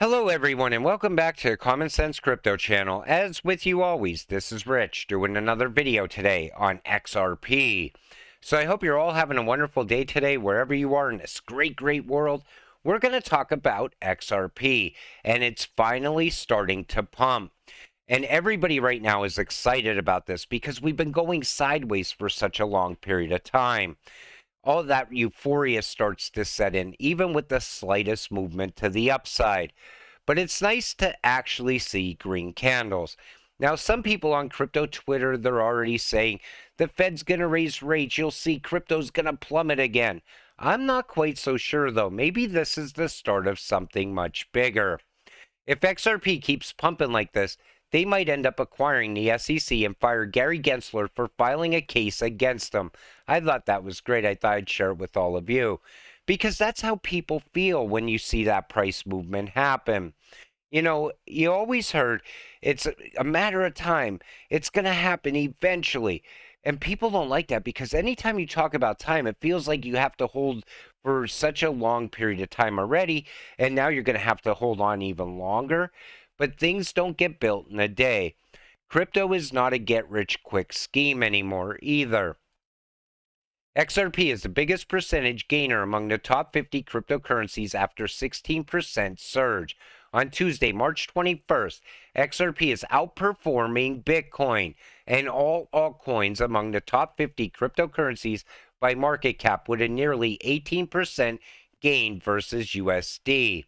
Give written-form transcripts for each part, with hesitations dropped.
Hello, everyone, and welcome back to the Common Sense Crypto channel. As with you always, this is Rich doing another video today on XRP. So I hope you're all having a wonderful day today, wherever you are in this great world. We're going to talk about XRP, and it's finally starting to pump. And everybody right now is excited about this because we've been going sideways for such a long period of time. All that euphoria starts to set in, even with the slightest movement to the upside. But it's nice to actually see green candles. Now, some people on crypto Twitter, they're already saying the Fed's going to raise rates. You'll see crypto's going to plummet again. I'm not quite so sure, though. Maybe this is the start of something much bigger. If XRP keeps pumping like this, they might end up acquiring the SEC and fire Gary Gensler for filing a case against them. I thought that was great. I thought I'd share it with all of you because that's how people feel when you see that price movement happen. You know, you always heard it's a matter of time. It's going to happen eventually. And people don't like that because anytime you talk about time, it feels like you have to hold for such a long period of time already. And now you're going to have to hold on even longer. But things don't get built in a day. Crypto is not a get rich quick scheme anymore either. XRP is the biggest percentage gainer among the top 50 cryptocurrencies after 16% surge. On Tuesday, March 21st, XRP is outperforming Bitcoin and all altcoins among the top 50 cryptocurrencies by market cap with a nearly 18% gain versus USD.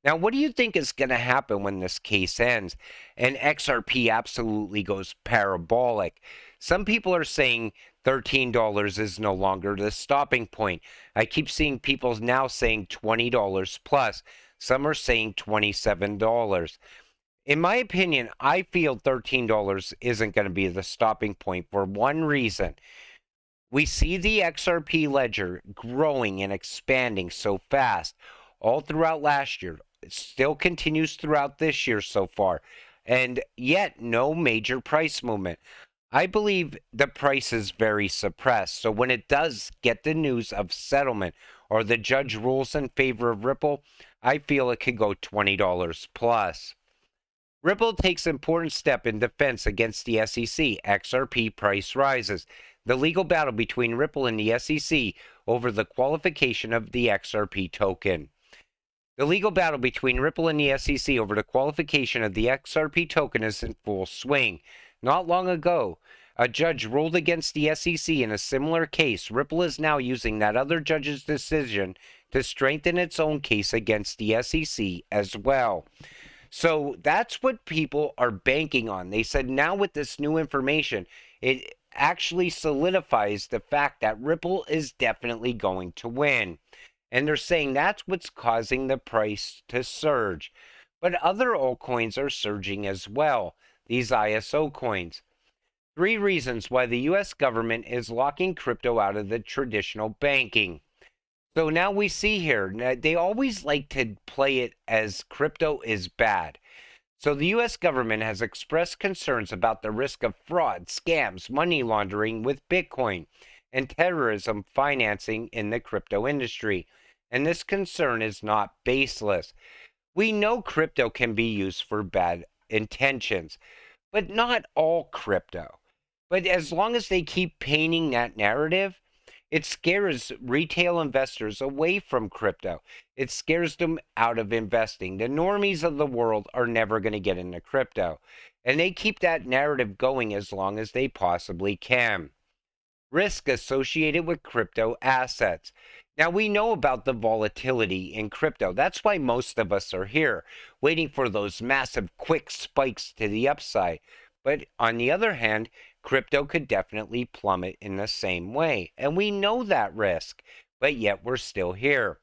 Now, what do you think is going to happen when this case ends and XRP absolutely goes parabolic? Some people are saying $13 is no longer the stopping point. I keep seeing people now saying $20 plus. Some are saying $27. In my opinion, I feel $13 isn't going to be the stopping point for one reason. We see the XRP ledger growing and expanding so fast all throughout last year. It still continues throughout this year so far, and yet no major price movement. I believe the price is very suppressed. So when it does get the news of settlement or the judge rules in favor of Ripple, I feel it could go $20 plus. Ripple takes important step in defense against the SEC. XRP price rises. The legal battle between Ripple and the SEC over the qualification of the XRP token. The legal battle between Ripple and the SEC over the qualification of the XRP token is in full swing. Not long ago, a judge ruled against the SEC in a similar case. Ripple is now using that other judge's decision to strengthen its own case against the SEC as well. So that's what people are banking on. They said now with this new information, it actually solidifies the fact that Ripple is definitely going to win. And they're saying that's what's causing the price to surge. But other altcoins are surging as well, these ISO coins. 3 reasons why the US government is locking crypto out of the traditional banking. So now we see here, they always like to play it as crypto is bad. So the US government has expressed concerns about the risk of fraud, scams, money laundering with Bitcoin, and terrorism financing in the crypto industry. And this concern is not baseless. We know crypto can be used for bad intentions, but not all crypto. But as long as they keep painting that narrative, it scares retail investors away from crypto. It scares them out of investing. The normies of the world are never going to get into crypto. And they keep that narrative going as long as they possibly can. Risk associated with crypto assets. Now, we know about the volatility in crypto. That's why most of us are here, waiting for those massive quick spikes to the upside. But on the other hand, crypto could definitely plummet in the same way. And we know that risk, but yet we're still here.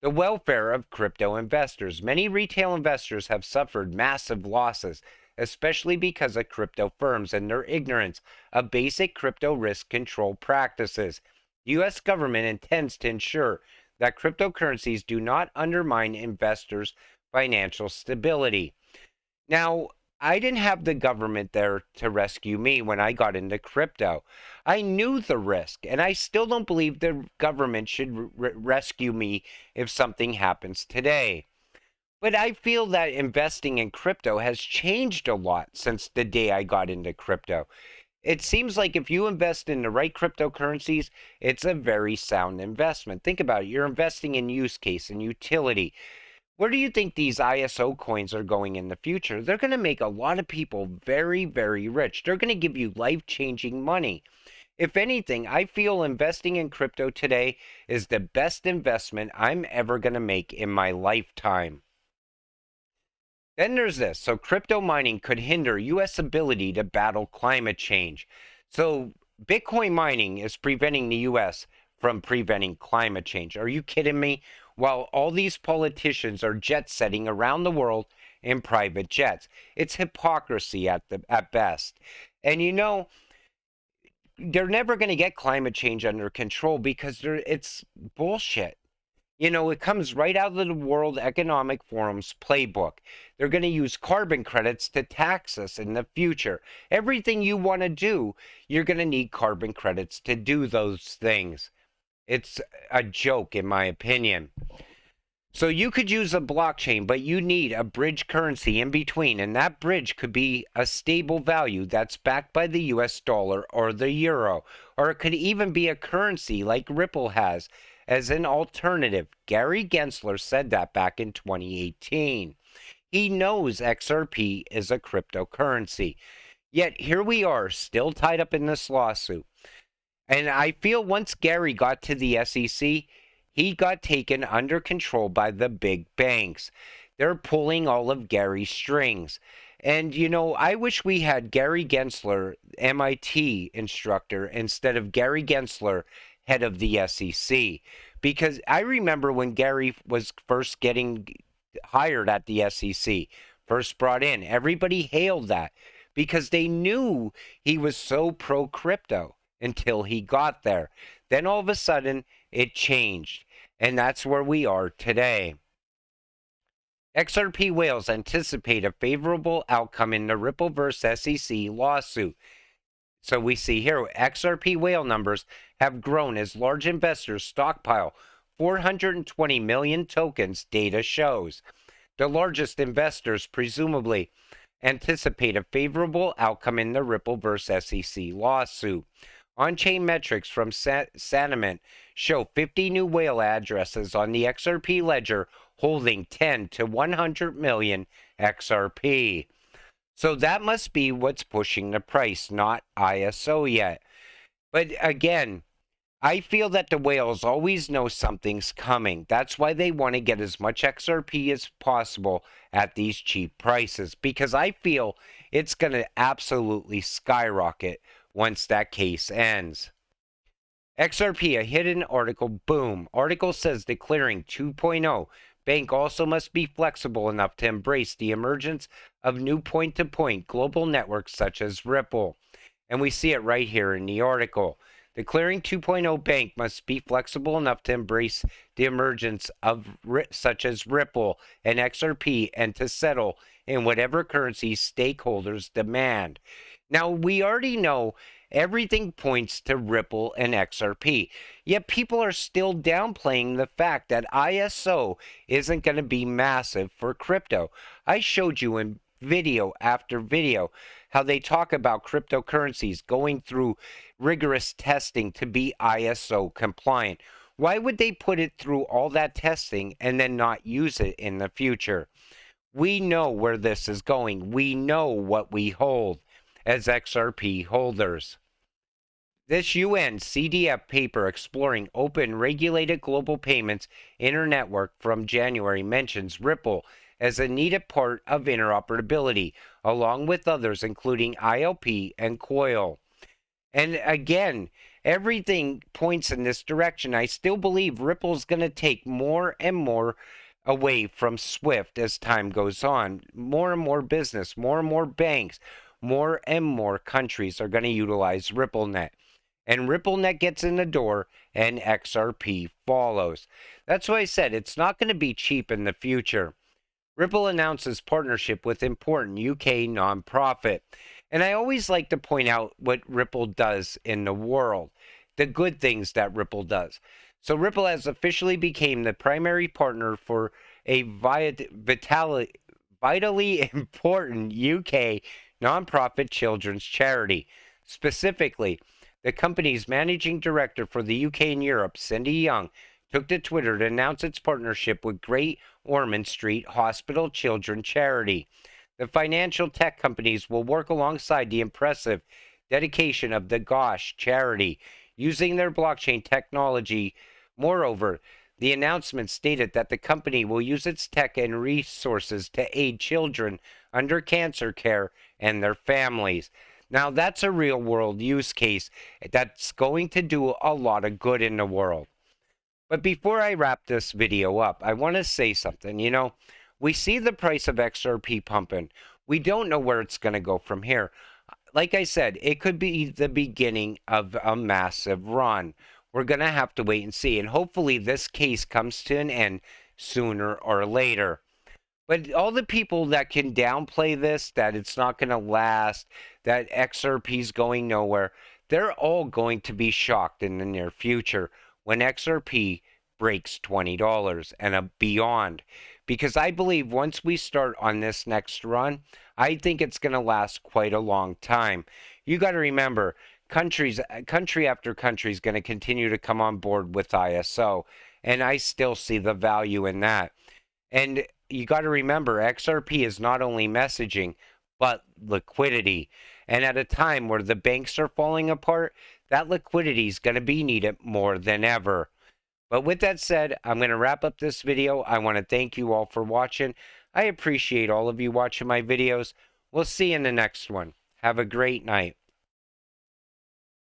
The welfare of crypto investors. Many retail investors have suffered massive losses, especially because of crypto firms and their ignorance of basic crypto risk control practices. The U.S. government intends to ensure that cryptocurrencies do not undermine investors' financial stability. Now, I didn't have the government there to rescue me when I got into crypto. I knew the risk, and I still don't believe the government should rescue me if something happens today. But I feel that investing in crypto has changed a lot since the day I got into crypto. It seems like if you invest in the right cryptocurrencies, it's a very sound investment. Think about it. You're investing in use case and utility. Where do you think these ISO coins are going in the future? They're going to make a lot of people very, very rich. They're going to give you life-changing money. If anything, I feel investing in crypto today is the best investment I'm ever going to make in my lifetime. Then there's this. So, crypto mining could hinder U.S. ability to battle climate change. So, Bitcoin mining is preventing the U.S. from preventing climate change. Are you kidding me? While all these politicians are jet setting around the world in private jets, it's hypocrisy at best. And they're never going to get climate change under control because it's bullshit. It comes right out of the World Economic Forum's playbook. They're going to use carbon credits to tax us in the future. Everything you want to do, you're going to need carbon credits to do those things. It's a joke, in my opinion. So you could use a blockchain, but you need a bridge currency in between, and that bridge could be a stable value that's backed by the US dollar or the euro, or it could even be a currency like Ripple has as an alternative. Gary Gensler said that back in 2018. He knows XRP is a cryptocurrency. Yet here we are, still tied up in this lawsuit. And I feel once Gary got to the SEC, he got taken under control by the big banks. They're pulling all of Gary's strings. And, I wish we had Gary Gensler, MIT instructor, instead of Gary Gensler, head of the SEC. Because I remember when Gary was first getting hired at the SEC, first brought in, everybody hailed that because they knew he was so pro crypto until he got there. Then all of a sudden, it changed. And that's where we are today. XRP Whales anticipate a favorable outcome in the Ripple vs. SEC lawsuit. So we see here XRP whale numbers have grown as large investors stockpile 420 million tokens, data shows. The largest investors presumably anticipate a favorable outcome in the Ripple vs. SEC lawsuit. On-chain metrics from Sentiment show 50 new whale addresses on the XRP ledger holding 10 to 100 million XRP. So that must be what's pushing the price, not ISO yet. But again, I feel that the whales always know something's coming. That's why they want to get as much XRP as possible at these cheap prices, because I feel it's going to absolutely skyrocket once that case ends. XRP, a hidden article, boom. Article says the clearing 2.0 bank also must be flexible enough to embrace the emergence of new point-to-point global networks such as Ripple. And we see it right here in the article. The Clearing 2.0 bank must be flexible enough to embrace the emergence of such as Ripple and XRP and to settle in whatever currency stakeholders demand. Now, we already know everything points to Ripple and XRP, yet people are still downplaying the fact that ISO isn't going to be massive for crypto. I showed you in video after video how they talk about cryptocurrencies going through rigorous testing to be ISO compliant. Why would they put it through all that testing and then not use it in the future? We know where this is going. We know what we hold as XRP holders. This UN CDF paper exploring open regulated global payments internetwork from January mentions Ripple as a needed part of interoperability, along with others including ILP and Coil. And again, everything points in this direction. I still believe Ripple's going to take more and more away from Swift as time goes on. More and more business, more and more banks, more and more countries are going to utilize RippleNet. And RippleNet gets in the door and XRP follows. That's why I said it's not going to be cheap in the future. Ripple announces partnership with important UK nonprofit. And I always like to point out what Ripple does in the world, the good things that Ripple does. So Ripple has officially become the primary partner for a vitally important UK nonprofit children's charity. Specifically, the company's managing director for the UK and Europe, Cindy Young, took to Twitter to announce its partnership with Great Ormond Street Hospital Children Charity. The financial tech companies will work alongside the impressive dedication of the GOSH charity using their blockchain technology. Moreover, the announcement stated that the company will use its tech and resources to aid children under cancer care and their families. Now, that's a real world use case that's going to do a lot of good in the world. But before I wrap this video up, I want to say something. We see the price of XRP pumping. We don't know where it's going to go from here. Like I said, it could be the beginning of a massive run. We're going to have to wait and see. And hopefully this case comes to an end sooner or later. But all the people that can downplay this, that it's not going to last, that XRP is going nowhere, they're all going to be shocked in the near future when XRP breaks $20 and beyond. Because I believe once we start on this next run, I think it's going to last quite a long time. You got to remember, country after country is going to continue to come on board with ISO, and I still see the value in that. And you got to remember, XRP is not only messaging, but liquidity. And at a time where the banks are falling apart, that liquidity is going to be needed more than ever. But with that said, I'm going to wrap up this video. I want to thank you all for watching. I appreciate all of you watching my videos. We'll see you in the next one. Have a great night.